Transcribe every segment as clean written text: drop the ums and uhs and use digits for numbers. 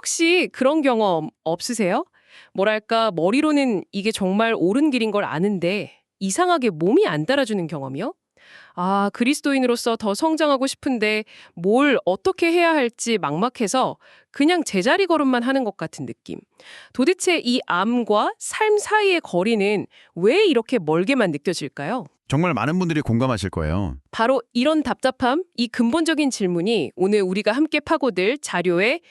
혹시 그런 경험 없으세요? 뭐랄까, 머리로는 이게 정말 옳은 길인 걸 아는데 이상하게 몸이 안 따라주는 경험이요? 아, 그리스도인으로서 더 성장하고 싶은데 뭘 어떻게 해야 할지 막막해서 그냥 제자리 걸음만 하는 것 같은 느낌. 도대체 이 암과 삶 사이의 거리는 왜 이렇게 멀게만 느껴질까요? 정말 많은 분들이 공감하실 거예요. 바로 이런 답답함, 이 근본적인 질문이 오늘 우리가 함께 파고들 자료의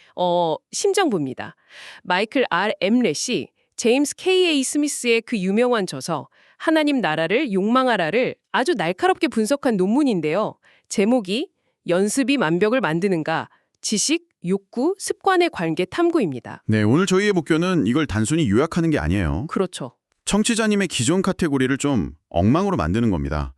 심장부입니다. 마이클 R. 엠렛이 제임스 K.A. 스미스의 그 유명한 저서 하나님 나라를 욕망하라를 아주 날카롭게 분석한 논문인데요. 제목이 연습이 만벽을 만드는가, 지식, 욕구, 습관의 관계 탐구입니다. 네, 오늘 저희의 목표는 이걸 단순히 요약하는 게 아니에요. 그렇죠. 청취자님의 기존 카테고리를 좀 엉망으로 만드는 겁니다.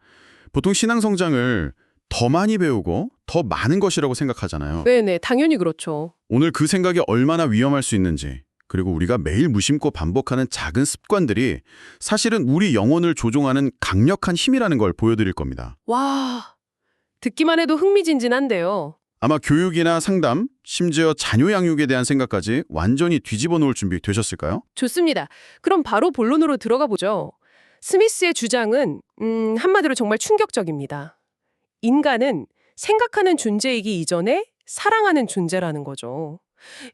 보통 신앙 성장을 더 많이 배우고 더 많은 것이라고 생각하잖아요. 네네, 당연히 그렇죠. 오늘 그 생각이 얼마나 위험할 수 있는지, 그리고 우리가 매일 무심코 반복하는 작은 습관들이 사실은 우리 영혼을 조종하는 강력한 힘이라는 걸 보여드릴 겁니다. 와, 듣기만 해도 흥미진진한데요. 아마 교육이나 상담, 심지어 자녀 양육에 대한 생각까지 완전히 뒤집어 놓을 준비 되셨을까요? 좋습니다. 그럼 바로 본론으로 들어가 보죠. 스미스의 주장은 한마디로 정말 충격적입니다. 인간은 생각하는 존재이기 이전에 사랑하는 존재라는 거죠.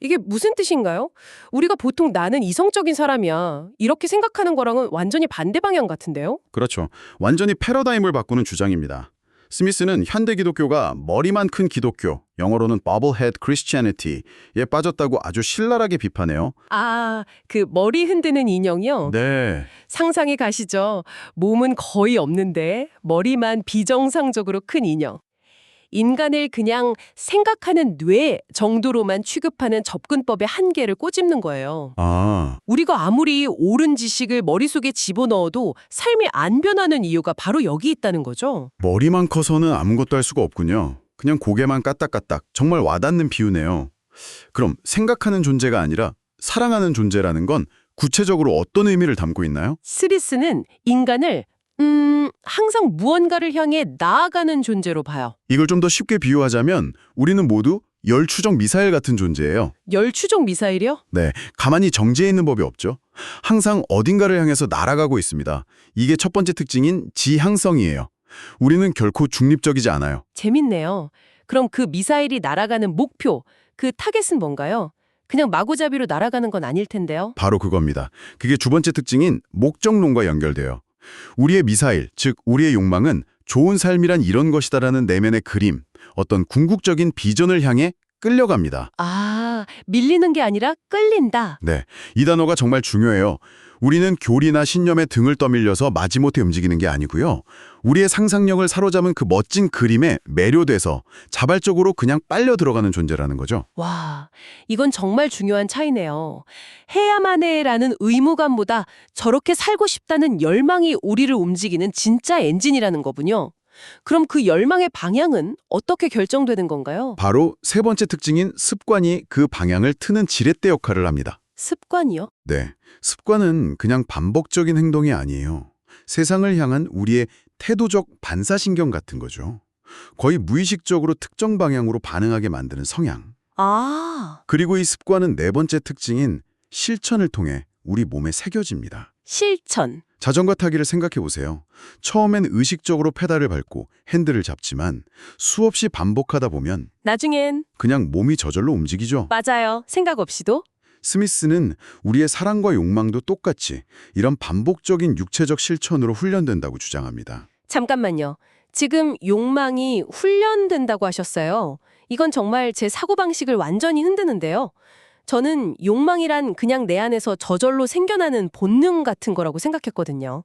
이게 무슨 뜻인가요? 우리가 보통 나는 이성적인 사람이야, 이렇게 생각하는 거랑은 완전히 반대 방향 같은데요? 그렇죠. 완전히 패러다임을 바꾸는 주장입니다. 스미스는 현대 기독교가 머리만 큰 기독교, 영어로는 Bobblehead Christianity에 빠졌다고 아주 신랄하게 비판해요. 아, 그 머리 흔드는 인형이요? 네. 상상이 가시죠? 몸은 거의 없는데 머리만 비정상적으로 큰 인형. 인간을 그냥 생각하는 뇌 정도로만 취급하는 접근법의 한계를 꼬집는 거예요. 아, 우리가 아무리 옳은 지식을 머릿속에 집어넣어도 삶이 안 변하는 이유가 바로 여기 있다는 거죠. 머리만 커서는 아무것도 할 수가 없군요. 그냥 고개만 까딱까딱. 정말 와닿는 비유네요. 그럼 생각하는 존재가 아니라 사랑하는 존재라는 건 구체적으로 어떤 의미를 담고 있나요? 스리스는 인간을 항상 무언가를 향해 나아가는 존재로 봐요. 이걸 좀 더 쉽게 비유하자면 우리는 모두 열추적 미사일 같은 존재예요. 열추적 미사일이요? 네, 가만히 정지해 있는 법이 없죠. 항상 어딘가를 향해서 날아가고 있습니다. 이게 첫 번째 특징인 지향성이에요. 우리는 결코 중립적이지 않아요. 재밌네요. 그럼 그 미사일이 날아가는 목표, 그 타겟은 뭔가요? 그냥 마구잡이로 날아가는 건 아닐 텐데요. 바로 그겁니다. 그게 두 번째 특징인 목적론과 연결돼요. 우리의 미사일, 즉 우리의 욕망은 좋은 삶이란 이런 것이다라는 내면의 그림, 어떤 궁극적인 비전을 향해 끌려갑니다. 아, 밀리는 게 아니라 끌린다. 네, 이 단어가 정말 중요해요. 우리는 교리나 신념에 등을 떠밀려서 마지못해 움직이는 게 아니고요. 우리의 상상력을 사로잡은 그 멋진 그림에 매료돼서 자발적으로 그냥 빨려 들어가는 존재라는 거죠. 와, 이건 정말 중요한 차이네요. 해야만 해라는 의무감보다 저렇게 살고 싶다는 열망이 우리를 움직이는 진짜 엔진이라는 거군요. 그럼 그 열망의 방향은 어떻게 결정되는 건가요? 바로 세 번째 특징인 습관이 그 방향을 트는 지렛대 역할을 합니다. 습관이요? 네, 습관은 그냥 반복적인 행동이 아니에요. 세상을 향한 우리의 태도적 반사신경 같은 거죠. 거의 무의식적으로 특정 방향으로 반응하게 만드는 성향. 아, 그리고 이 습관은 네 번째 특징인 실천을 통해 우리 몸에 새겨집니다. 실천. 자전거 타기를 생각해 보세요. 처음엔 의식적으로 페달을 밟고 핸들을 잡지만 수없이 반복하다 보면 나중엔 그냥 몸이 저절로 움직이죠. 맞아요. 생각 없이도. 스미스는 우리의 사랑과 욕망도 똑같이 이런 반복적인 육체적 실천으로 훈련된다고 주장합니다. 잠깐만요. 지금 욕망이 훈련된다고 하셨어요. 이건 정말 제 사고방식을 완전히 흔드는데요. 저는 욕망이란 그냥 내 안에서 저절로 생겨나는 본능 같은 거라고 생각했거든요.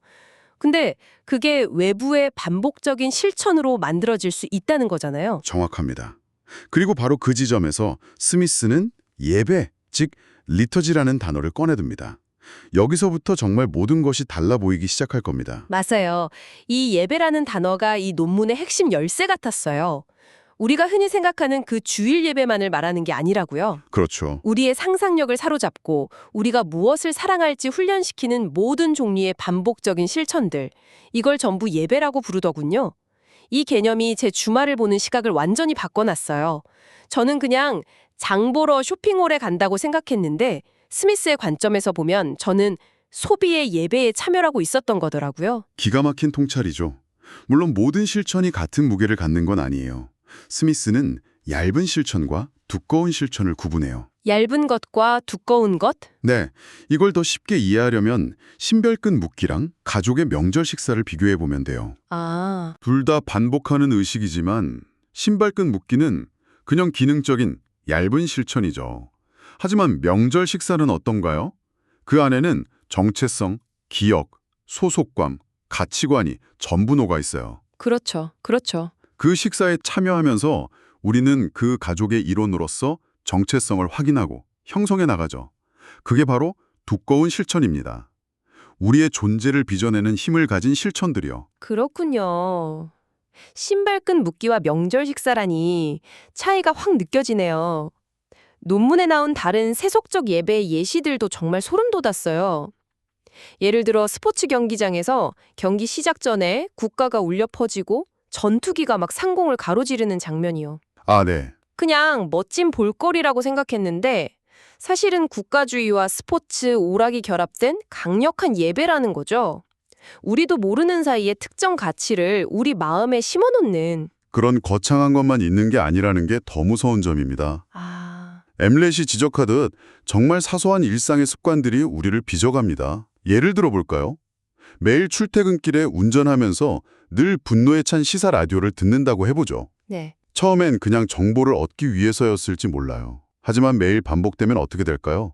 근데 그게 외부의 반복적인 실천으로 만들어질 수 있다는 거잖아요. 정확합니다. 그리고 바로 그 지점에서 스미스는 예배, 즉 리터지라는 단어를 꺼내듭니다. 여기서부터 정말 모든 것이 달라 보이기 시작할 겁니다. 맞아요. 이 예배라는 단어가 이 논문의 핵심 열쇠 같았어요. 우리가 흔히 생각하는 그 주일 예배만을 말하는 게 아니라고요. 그렇죠. 우리의 상상력을 사로잡고 우리가 무엇을 사랑할지 훈련시키는 모든 종류의 반복적인 실천들, 이걸 전부 예배라고 부르더군요. 이 개념이 제 주말을 보는 시각을 완전히 바꿔놨어요. 저는 그냥 장 보러 쇼핑몰에 간다고 생각했는데 스미스의 관점에서 보면 저는 소비의 예배에 참여하고 있었던 거더라고요. 기가 막힌 통찰이죠. 물론 모든 실천이 같은 무게를 갖는 건 아니에요. 스미스는 얇은 실천과 두꺼운 실천을 구분해요. 얇은 것과 두꺼운 것? 네, 이걸 더 쉽게 이해하려면 신별끈 묶기랑 가족의 명절 식사를 비교해 보면 돼요. 아, 둘 다 반복하는 의식이지만 신발끈 묶기는 그냥 기능적인 얇은 실천이죠. 하지만 명절 식사는 어떤가요? 그 안에는 정체성, 기억, 소속감, 가치관이 전부 녹아 있어요. 그렇죠. 그렇죠. 그 식사에 참여하면서 우리는 그 가족의 일원으로서 정체성을 확인하고 형성해 나가죠. 그게 바로 두꺼운 실천입니다. 우리의 존재를 빚어내는 힘을 가진 실천들이요. 그렇군요. 신발끈 묶기와 명절 식사라니 차이가 확 느껴지네요. 논문에 나온 다른 세속적 예배의 예시들도 정말 소름 돋았어요. 예를 들어 스포츠 경기장에서 경기 시작 전에 국가가 울려 퍼지고 전투기가 막 상공을 가로지르는 장면이요. 아, 네. 그냥 멋진 볼거리라고 생각했는데 사실은 국가주의와 스포츠, 오락이 결합된 강력한 예배라는 거죠. 우리도 모르는 사이에 특정 가치를 우리 마음에 심어놓는. 그런 거창한 것만 있는 게 아니라는 게 더 무서운 점입니다. 엠렛이 지적하듯 정말 사소한 일상의 습관들이 우리를 빚어갑니다. 예를 들어 볼까요? 매일 출퇴근길에 운전하면서 늘 분노에 찬 시사 라디오를 듣는다고 해보죠. 네. 처음엔 그냥 정보를 얻기 위해서였을지 몰라요. 하지만 매일 반복되면 어떻게 될까요?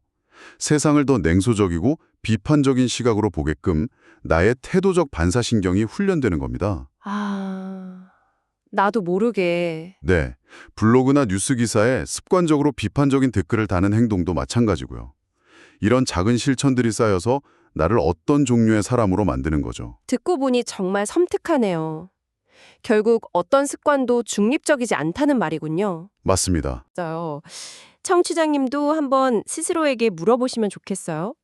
세상을 더 냉소적이고 비판적인 시각으로 보게끔 나의 태도적 반사신경이 훈련되는 겁니다. 나도 모르게. 네, 블로그나 뉴스 기사에 습관적으로 비판적인 댓글을 다는 행동도 마찬가지고요. 이런 작은 실천들이 쌓여서 나를 어떤 종류의 사람으로 만드는 거죠. 듣고 보니 정말 섬뜩하네요. 결국 어떤 습관도 중립적이지 않다는 말이군요. 맞습니다. 맞아요. 청취자님도 한번 스스로에게 물어보시면 좋겠어요.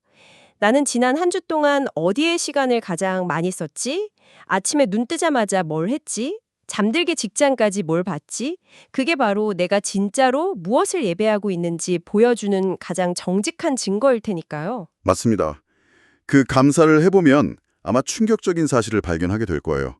나는 지난 한 주 동안 어디에 시간을 가장 많이 썼지? 아침에 눈 뜨자마자 뭘 했지? 잠들기 직전까지 뭘 봤지? 그게 바로 내가 진짜로 무엇을 예배하고 있는지 보여주는 가장 정직한 증거일 테니까요. 맞습니다. 그 감사를 해보면 아마 충격적인 사실을 발견하게 될 거예요.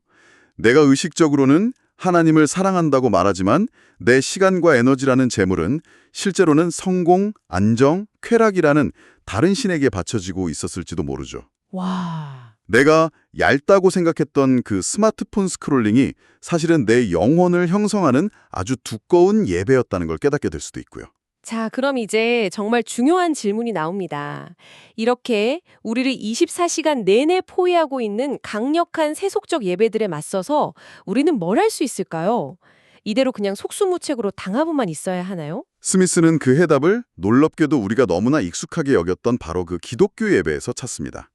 내가 의식적으로는 하나님을 사랑한다고 말하지만 내 시간과 에너지라는 재물은 실제로는 성공, 안정, 쾌락이라는 다른 신에게 바쳐지고 있었을지도 모르죠. 와. 내가 얇다고 생각했던 그 스마트폰 스크롤링이 사실은 내 영혼을 형성하는 아주 두꺼운 예배였다는 걸 깨닫게 될 수도 있고요. 자, 그럼 이제 정말 중요한 질문이 나옵니다. 이렇게 우리를 24시간 내내 포위하고 있는 강력한 세속적 예배들에 맞서서 우리는 뭘 할 수 있을까요? 이대로 그냥 속수무책으로 당하고만 있어야 하나요? 스미스는 그 해답을 놀랍게도 우리가 너무나 익숙하게 여겼던 바로 그 기독교 예배에서 찾습니다.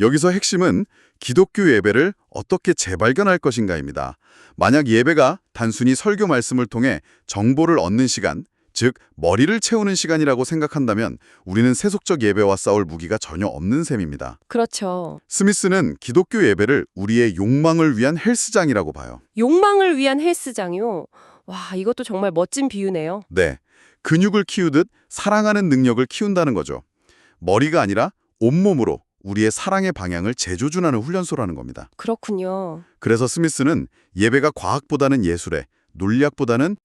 여기서 핵심은 기독교 예배를 어떻게 재발견할 것인가입니다. 만약 예배가 단순히 설교 말씀을 통해 정보를 얻는 시간, 즉 머리를 채우는 시간이라고 생각한다면 우리는 세속적 예배와 싸울 무기가 전혀 없는 셈입니다. 그렇죠. 스미스는 기독교 예배를 우리의 욕망을 위한 헬스장이라고 봐요. 욕망을 위한 헬스장이요? 와, 이것도 정말 멋진 비유네요. 네, 근육을 키우듯 사랑하는 능력을 키운다는 거죠. 머리가 아니라 온몸으로 우리의 사랑의 방향을 재조준하는 훈련소라는 겁니다. 그렇군요. 그래서 스미스는 예배가 과학보다는 예술에, 논리학보다는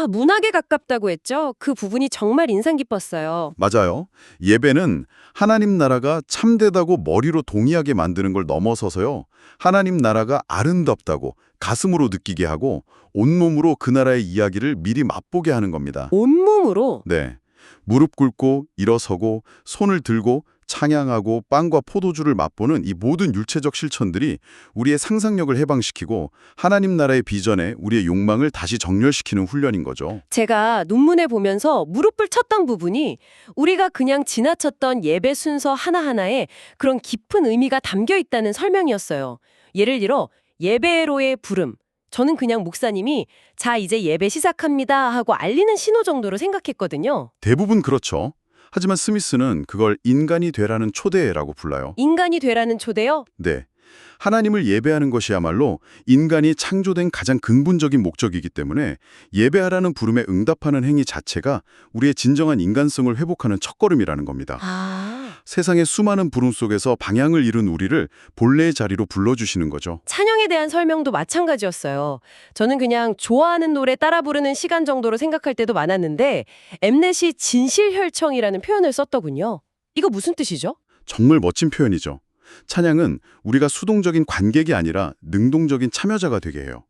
문학에 가깝다고 했죠? 그 부분이 정말 인상 깊었어요. 맞아요. 예배는 하나님 나라가 참되다고 머리로 동의하게 만드는 걸 넘어서서요. 하나님 나라가 아름답다고 가슴으로 느끼게 하고 온몸으로 그 나라의 이야기를 미리 맛보게 하는 겁니다. 온몸으로? 네. 무릎 꿇고 일어서고 손을 들고 찬양하고 빵과 포도주를 맛보는 이 모든 율체적 실천들이 우리의 상상력을 해방시키고 하나님 나라의 비전에 우리의 욕망을 다시 정렬시키는 훈련인 거죠. 제가 논문에 보면서 무릎을 쳤던 부분이 우리가 그냥 지나쳤던 예배 순서 하나하나에 그런 깊은 의미가 담겨 있다는 설명이었어요. 예를 들어 예배로의 부름. 저는 그냥 목사님이 자 이제 예배 시작합니다 하고 알리는 신호 정도로 생각했거든요. 대부분 그렇죠. 하지만 스미스는 그걸 인간이 되라는 초대라고 불러요. 인간이 되라는 초대요? 네. 하나님을 예배하는 것이야말로 인간이 창조된 가장 근본적인 목적이기 때문에 예배하라는 부름에 응답하는 행위 자체가 우리의 진정한 인간성을 회복하는 첫걸음이라는 겁니다. 아, 세상의 수많은 부름 속에서 방향을 잃은 우리를 본래의 자리로 불러주시는 거죠. 찬양에 대한 설명도 마찬가지였어요. 저는 그냥 좋아하는 노래 따라 부르는 시간 정도로 생각할 때도 많았는데 엠넷이 진실혈청이라는 표현을 썼더군요. 이거 무슨 뜻이죠? 정말 멋진 표현이죠. 찬양은 우리가 수동적인 관객이 아니라 능동적인 참여자가 되게 해요.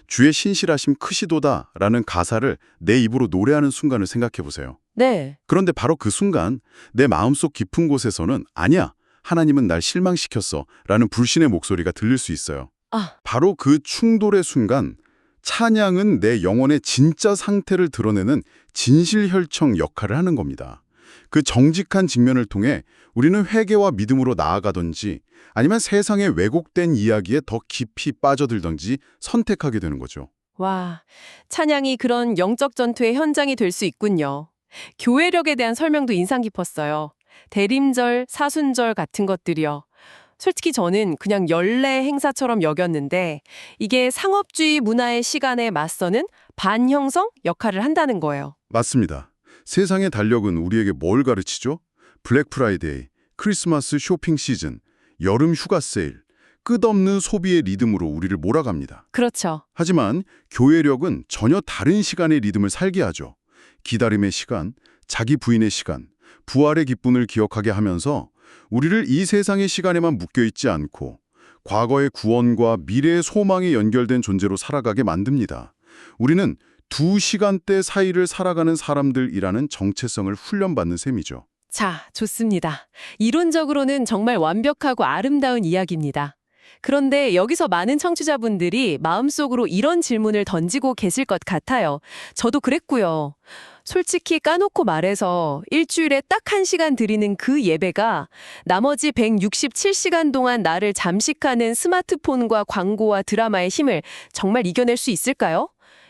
주의 신실하심 크시도다라는 가사를 내 입으로 노래하는 순간을 생각해 보세요. 네. 그런데 바로 그 순간 내 마음속 깊은 곳에서는 아니야, 하나님은 날 실망시켰어 라는 불신의 목소리가 들릴 수 있어요. 아, 바로 그 충돌의 순간 찬양은 내 영혼의 진짜 상태를 드러내는 진실혈청 역할을 하는 겁니다. 그 정직한 직면을 통해 우리는 회개와 믿음으로 나아가든지 아니면 세상의 왜곡된 이야기에 더 깊이 빠져들든지 선택하게 되는 거죠. 와, 찬양이 그런 영적 전투의 현장이 될 수 있군요. 교회력에 대한 설명도 인상 깊었어요. 대림절, 사순절 같은 것들이요. 솔직히 저는 그냥 연례 행사처럼 여겼는데 이게 상업주의 문화의 시간에 맞서는 반형성 역할을 한다는 거예요. 맞습니다. 세상의 달력은 우리에게 뭘 가르치죠? 블랙 프라이데이, 크리스마스 쇼핑 시즌, 여름 휴가 세일, 끝없는 소비의 리듬으로 우리를 몰아갑니다. 그렇죠. 하지만 교회력은 전혀 다른 시간의 리듬을 살게 하죠. 기다림의 시간, 자기 부인의 시간, 부활의 기쁨을 기억하게 하면서 우리를 이 세상의 시간에만 묶여있지 않고 과거의 구원과 미래의 소망이 연결된 존재로 살아가게 만듭니다. 우리는 두 시간대 사이를 살아가는 사람들이라는 정체성을 훈련받는 셈이죠. 자, 좋습니다. 이론적으로는 정말 완벽하고 아름다운 이야기입니다. 그런데 여기서 많은 청취자분들이 마음속으로 이런 질문을 던지고 계실 것 같아요. 저도 그랬고요. 솔직히 까놓고 말해서 일주일에 딱 1시간 드리는 그 예배가 나머지 167시간 동안 나를 잠식하는 스마트폰과 광고와 드라마의 힘을 정말 이겨낼 수 있을까요?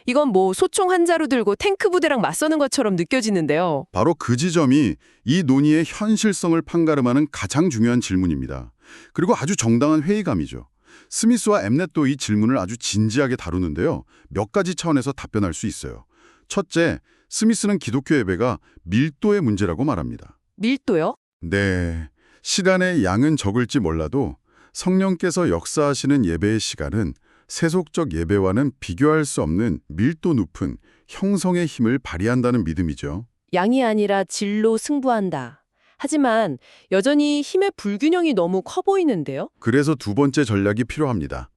이건 뭐 소총 한 자루 들고 탱크 부대랑 맞서는 것처럼 느껴지는데요. 바로 그 지점이 이 논의의 현실성을 판가름하는 가장 중요한 질문입니다. 그리고 아주 정당한 회의감이죠. 스미스와 엠넷도 이 질문을 아주 진지하게 다루는데요. 몇 가지 차원에서 답변할 수 있어요. 첫째, 스미스는 기독교 예배가 밀도의 문제라고 말합니다. 밀도요? 네, 시간의 양은 적을지 몰라도 성령께서 역사하시는 예배의 시간은 세속적 예배와는 비교할 수 없는 밀도 높은 형성의 힘을 발휘한다는 믿음이죠. 양이 아니라 질로 승부한다. 하지만 여전히 힘의 불균형이 너무 커 보이는데요? 그래서 두 번째 전략이 필요합니다.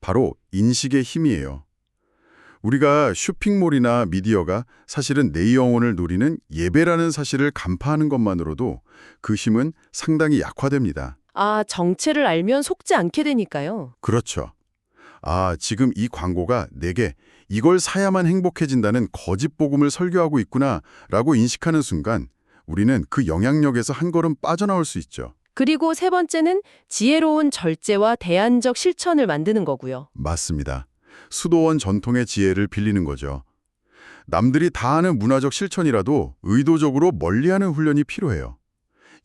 바로 인식의 힘이에요. 우리가 쇼핑몰이나 미디어가 사실은 내 영혼을 노리는 예배라는 사실을 간파하는 것만으로도 그 힘은 상당히 약화됩니다. 아, 정체를 알면 속지 않게 되니까요. 그렇죠. 아, 지금 이 광고가 내게 이걸 사야만 행복해진다는 거짓 복음을 설교하고 있구나 라고 인식하는 순간 우리는 그 영향력에서 한 걸음 빠져나올 수 있죠. 그리고 세 번째는 지혜로운 절제와 대안적 실천을 만드는 거고요. 맞습니다. 수도원 전통의 지혜를 빌리는 거죠. 남들이 다 하는 문화적 실천이라도 의도적으로 멀리하는 훈련이 필요해요.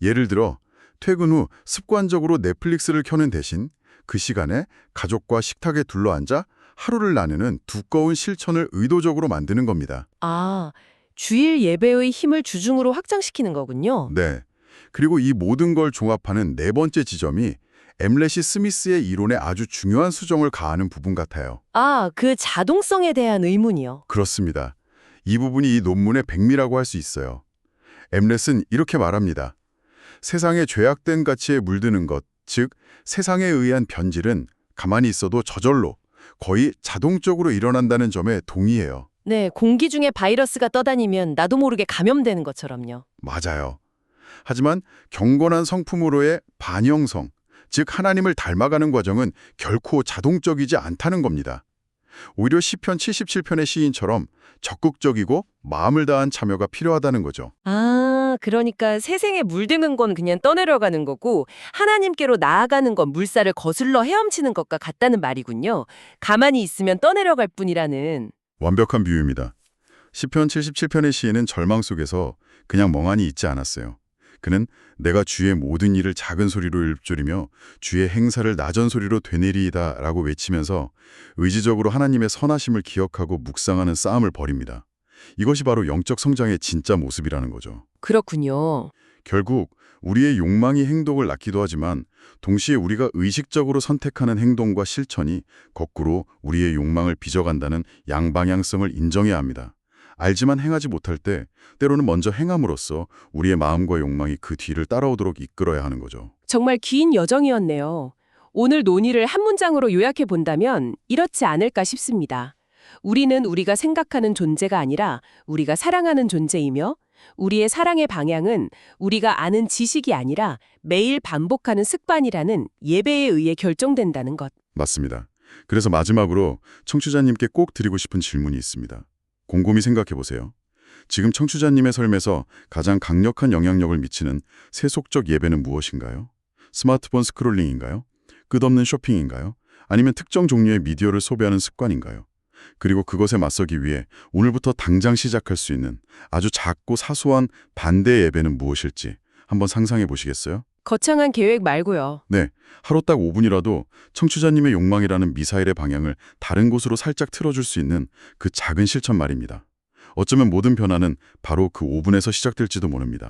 예를 들어 퇴근 후 습관적으로 넷플릭스를 켜는 대신 그 시간에 가족과 식탁에 둘러앉아 하루를 나누는 두꺼운 실천을 의도적으로 만드는 겁니다. 아, 주일 예배의 힘을 주중으로 확장시키는 거군요. 네. 그리고 이 모든 걸 종합하는 네 번째 지점이 엠렛이 스미스의 이론에 아주 중요한 수정을 가하는 부분 같아요. 아, 그 자동성에 대한 의문이요. 그렇습니다. 이 부분이 이 논문의 백미라고 할 수 있어요. 엠렛은 이렇게 말합니다. 세상의 죄악된 가치에 물드는 것, 즉 세상에 의한 변질은 가만히 있어도 저절로 거의 자동적으로 일어난다는 점에 동의해요. 네, 공기 중에 바이러스가 떠다니면 나도 모르게 감염되는 것처럼요. 맞아요. 하지만 경건한 성품으로의 반영성, 즉 하나님을 닮아가는 과정은 결코 자동적이지 않다는 겁니다. 오히려 시편 77편의 시인처럼 적극적이고 마음을 다한 참여가 필요하다는 거죠. 아, 그러니까 세상에 물드는 건 그냥 떠내려가는 거고 하나님께로 나아가는 건 물살을 거슬러 헤엄치는 것과 같다는 말이군요. 가만히 있으면 떠내려갈 뿐이라는. 완벽한 비유입니다. 시편 77편의 시인은 절망 속에서 그냥 멍하니 있지 않았어요. 그는 내가 주의 모든 일을 작은 소리로 읊조리며 주의 행사를 낮은 소리로 되뇌리이다 라고 외치면서 의지적으로 하나님의 선하심을 기억하고 묵상하는 싸움을 벌입니다. 이것이 바로 영적 성장의 진짜 모습이라는 거죠. 그렇군요. 결국 우리의 욕망이 행동을 낳기도 하지만 동시에 우리가 의식적으로 선택하는 행동과 실천이 거꾸로 우리의 욕망을 빚어간다는 양방향성을 인정해야 합니다. 알지만 행하지 못할 때 때로는 먼저 행함으로써 우리의 마음과 욕망이 그 뒤를 따라오도록 이끌어야 하는 거죠. 정말 긴 여정이었네요. 오늘 논의를 한 문장으로 요약해 본다면 이렇지 않을까 싶습니다. 우리는 우리가 생각하는 존재가 아니라 우리가 사랑하는 존재이며 우리의 사랑의 방향은 우리가 아는 지식이 아니라 매일 반복하는 습관이라는 예배에 의해 결정된다는 것. 맞습니다. 그래서 마지막으로 청취자님께 꼭 드리고 싶은 질문이 있습니다. 곰곰이 생각해 보세요. 지금 청취자님의 삶에서 가장 강력한 영향력을 미치는 세속적 예배는 무엇인가요? 스마트폰 스크롤링인가요? 끝없는 쇼핑인가요? 아니면 특정 종류의 미디어를 소비하는 습관인가요? 그리고 그것에 맞서기 위해 오늘부터 당장 시작할 수 있는 아주 작고 사소한 반대 예배는 무엇일지 한번 상상해 보시겠어요? 거창한 계획 말고요. 네, 하루 딱 5분이라도 청취자님의 욕망이라는 미사일의 방향을 다른 곳으로 살짝 틀어줄 수 있는 그 작은 실천 말입니다. 어쩌면 모든 변화는 바로 그 5분에서 시작될지도 모릅니다.